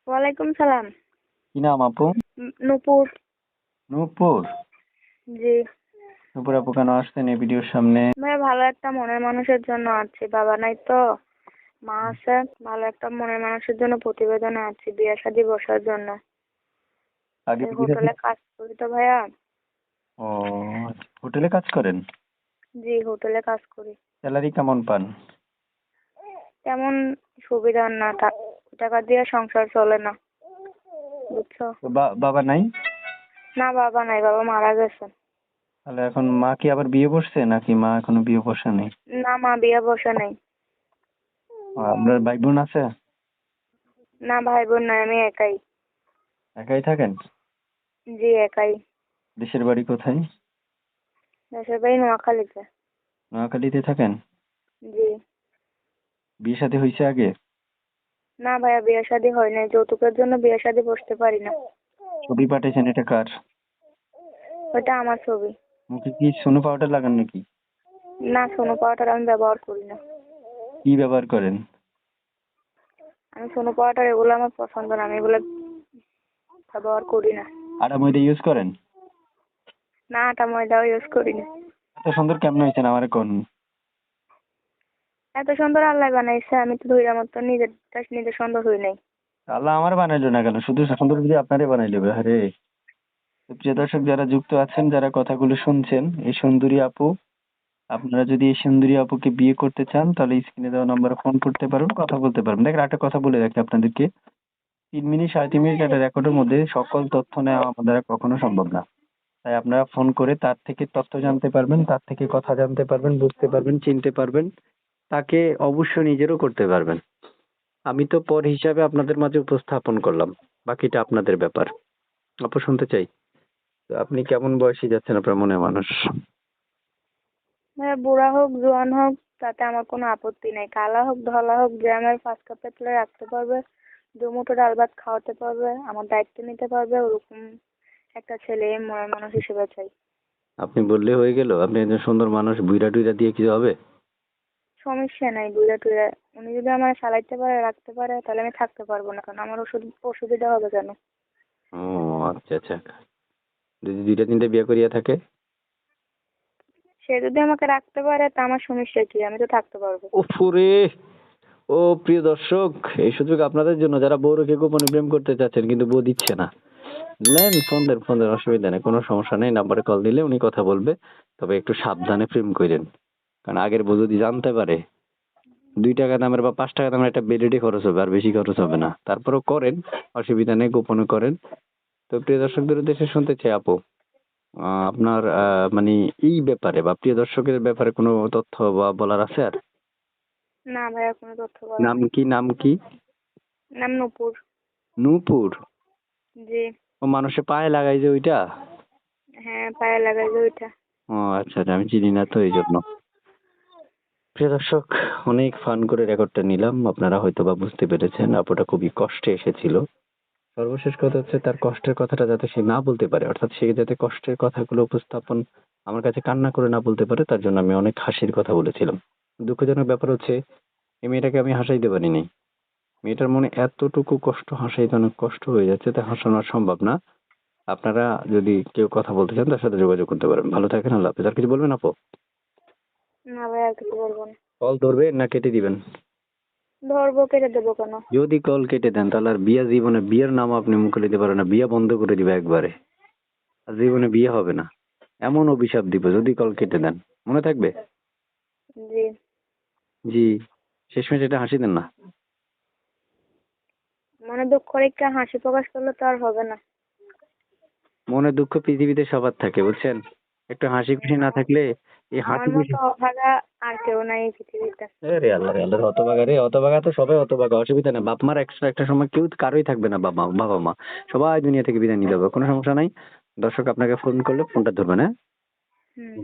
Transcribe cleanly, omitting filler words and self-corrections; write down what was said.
ওয়ালাইকুম সালাম। কি নাম আপু? নূপুর। নূপুর। জি। নূপুর আপু কেন আসছেন এই ভিডিওর সামনে? ভাই ভালো একটা মনের মানুষের জন্য আছি, বাবা নাই তো, মা আছে। ভালো একটা মনের মানুষের জন্য প্রতিবেদনে আছি, বিয়ে শাদী বসার জন্য। আগে এই বিয়ে হোটেলে কাজ করি তো ভাইয়া। ও আচ্ছা, হোটেলে কাজ করেন? জি, হোটেলে কাজ করি। স্যালারি কেমন পান? তেমন সুবিধা না, টাকা দিয়ে সংসার চলে না, বুঝছো? তো বাবা নাই? না, বাবা নাই, বাবা মারা গেছে। তাহলে এখন মা কি আবার বিয়ে বসছে নাকি মা এখনো বিয়ে বসে নেই? না, মা বিয়ে বসে নাই। আপনার ভাই বোন আছে? না, ভাই বোন নাই, আমি একাই। একাই থাকেন? জি, একাই। দেশের বাড়ি কোথায়? দেশের বাড়ি নোয়াখালীতে। নোয়াখালীতে থাকেন? জি। বিয়ে শাদী হয়েছে আগে? না ভাইয়া, বিয়ে শাদী হয় নাই, যৌতুকের জন্য বিয়ে শাদী বসতে পারি না। ছবি পাঠিয়েছেন, এটা কার? ওটা আমার ছবি। মুখে কি সোনো পাউডার লাগান নাকি? না, সোনো পাউডার আমি ব্যবহার করি না। কি ব্যবহার করেন? আমি সোনো পাউডার এগুলো আমার পছন্দ না, আমি এগুলো ব্যবহার করি না। আটা ময়দা ইউজ করেন? না, আটা ময়দাও ইউজ করি না। এত সুন্দর কেমন হয়েছেন আমার কোন? এত সুন্দর আল্লাহ বানাইছে, আমি তো ধৈর্য মতো নিজের সুন্দর হই নাই। আল্লাহ আমার বানাইলো না কেন, শুধু সুন্দর যদি আপনারে বানাইলো। আরে প্রিয় দর্শক যারা যুক্ত আছেন, যারা কথাগুলো শুনছেন, এই সুন্দরী আপু, আপনারা যদি এই সুন্দরী আপুকে বিয়ে করতে চান তাহলে স্ক্রিনে দেওয়া নম্বরে ফোন করতে পারবেন, কথা বলতে পারবেন। দেখেন একটা কথা বলে রাখি আপনাদেরকে, 3 মিনিট 3.5 মিনিট একটা রেকর্ডের মধ্যে সকল তথ্য নেওয়া আমাদের দ্বারা কখনো সম্ভব না। তাই আপনারা ফোন করে তার থেকে তথ্য জানতে পারবেন, তার থেকে কথা জানতে পারবেন, বুঝতে পারবেন, চিনতে পারবেন, তাকে অবশ্য নিজেরও করতে পারবেন। আমি তো পর হিসাবে আপনাদের মাঝে উপস্থাপন করলাম, বাকিটা আপনাদের ব্যাপার। আপু শুনতে চাই, তো আপনি কেমন বয়সী যাচ্ছেন আপনার মনে মানুষ? ভাইয়া বুড়া হোক জোয়ান হোক তাতে আমার কোনো আপত্তি নেই, কালা হোক ধলা হোক, যে আমার 5 কাপে তুলে রাখতে পারবে, দুমুঠো ডাল ভাত খাওয়াতে পারবে, আমার দায়িত্ব নিতে পারবে, ওরকম একটা ছেলে মনের মানুষ হিসেবে চাই। আপনি বললে হয়ে গেল? আপনি একজন সুন্দর মানুষ, বুইড়া টুইড়া দিয়ে কিছু হবে? সমস্যা নাই, বুঝে টুঝে উনি যদি আমার চালাইতে পারে রাখতে পারে তাহলে আমি থাকতে পারবো না, কারণ আমার অসুবিধা হবে কেন? ও আচ্ছা আচ্ছা। যদি 2টা 3টা বিয়ে করিয়া থাকে? সে যদি আমাকে রাখতে পারে তা আমার সমস্যা কি, আমি তো থাকতে পারবো। ওফরে! ও প্রিয় দর্শক, এই সুযোগ আপনাদের জন্য যারা বউ রেখে গোপনে প্রেম করতে চাচ্ছেন কিন্তু বউ দিচ্ছে না। নেন, ফোন দেন, অসুবিধা নেই, কোনো সমস্যা নেই। নাম্বারে কল দিলে উনি কথা বলবে। তবে একটু সাবধানে প্রেম করেন, কারণ আগের বউ যদি জানতে পারে 2 টাকা দামের বা 5 টাকা দামের একটা বেডেডে খরচ হবে, আর বেশি খরচ হবে না। তারপরেও করেন, অসুবিধা নেই, গোপনে করেন। তো প্রিয় দর্শকদের উদ্দেশ্যে শুনতে চাই আপু, আপনার মানে এই ব্যাপারে বা প্রিয় দর্শকের ব্যাপারে কোনো তথ্য বা বলার আছে আর? না ভাইয়া, কোনো তথ্য বলার নাম নেই। কি? নাম কি? নাম নূপুর। নূপুর? জি। ও মানুষে পায়ে লাগাই যে ওইটা? হ্যাঁ, পায়ে লাগাই যে ওইটা। ও আচ্ছা আচ্ছা, আমি চিনি না তো এই জন্য। প্রিয় দর্শক, অনেক ফান করে রেকর্ডটা নিলাম, আপনারা হয়তো বা বুঝতে পেরেছেন আপুটা খুবই কষ্টে এসেছিল। সর্বশেষ কথা হচ্ছে তার কষ্টের কথাটা যাতে সে না বলতে পারে, অর্থাৎ সে যাতে কষ্টের কথাগুলো উপস্থাপন আমার কাছে কান্না করে না বলতে পারে, তার জন্য আমি অনেক হাসির কথা বলেছিলাম। দুঃখজনক ব্যাপার হচ্ছে এই মেয়েটাকে আমি হাসাইতে পারিনি। মেয়েটার মনে এতটুকু কষ্ট, হাসাইতে অনেক কষ্ট হয়ে যাচ্ছে, তা হাসানো আর সম্ভব না। আপনারা যদি কেউ কথা বলতে চান তার সাথে যোগাযোগ করতে পারেন। ভালো থাকেন, আল্লাহ হাফেজ। আর কিছু বলবেন আপু? না ভাইয়া, আর কিছু বলবো না। কল ধরবেন না কেটে দিবেন? ধরবো, কেটে দেবো কেন? যদি কল কেটে দেন তাহলে আর বিয়া জীবনে, বিয়ের নাম আপনি মুখে নিতে পারেন না, বিয়া বন্ধ করে দিবে একবারে, আর জীবনে বিয়ে হবে না, এমন অভিশাপ দিব যদি কল কেটে দেন। মনে থাকবে? জি। জি। শেষমেশ এটা হাসি দেন না। মনে দুঃখ রেখে হাসি প্রকাশ করলে তো আর হবে না। মনে দুঃখ পৃথিবীতে সবার থাকে, বুঝছেন? একটু হাসি খুশি না থাকলে এই আমার হাসি খুশি। মতো অভাগা আর কেউ নাই এই পৃথিবীতে। রে আল্লাহ রে আল্লাহ, হতভাগা রে, হতভাগা তো সবাই হতভাগা, অসুবিধা নেই। বাপ মার এক্সট্রা একটা সময় কেউ কারোই থাকবে না, বাবা মা সবাই দুনিয়া থেকে বিদায় নিয়ে যাবে, কোনো সমস্যা নাই। দর্শক আপনাকে ফোন করলে ফোনটা ধরবেন, হ্যাঁ? হুম।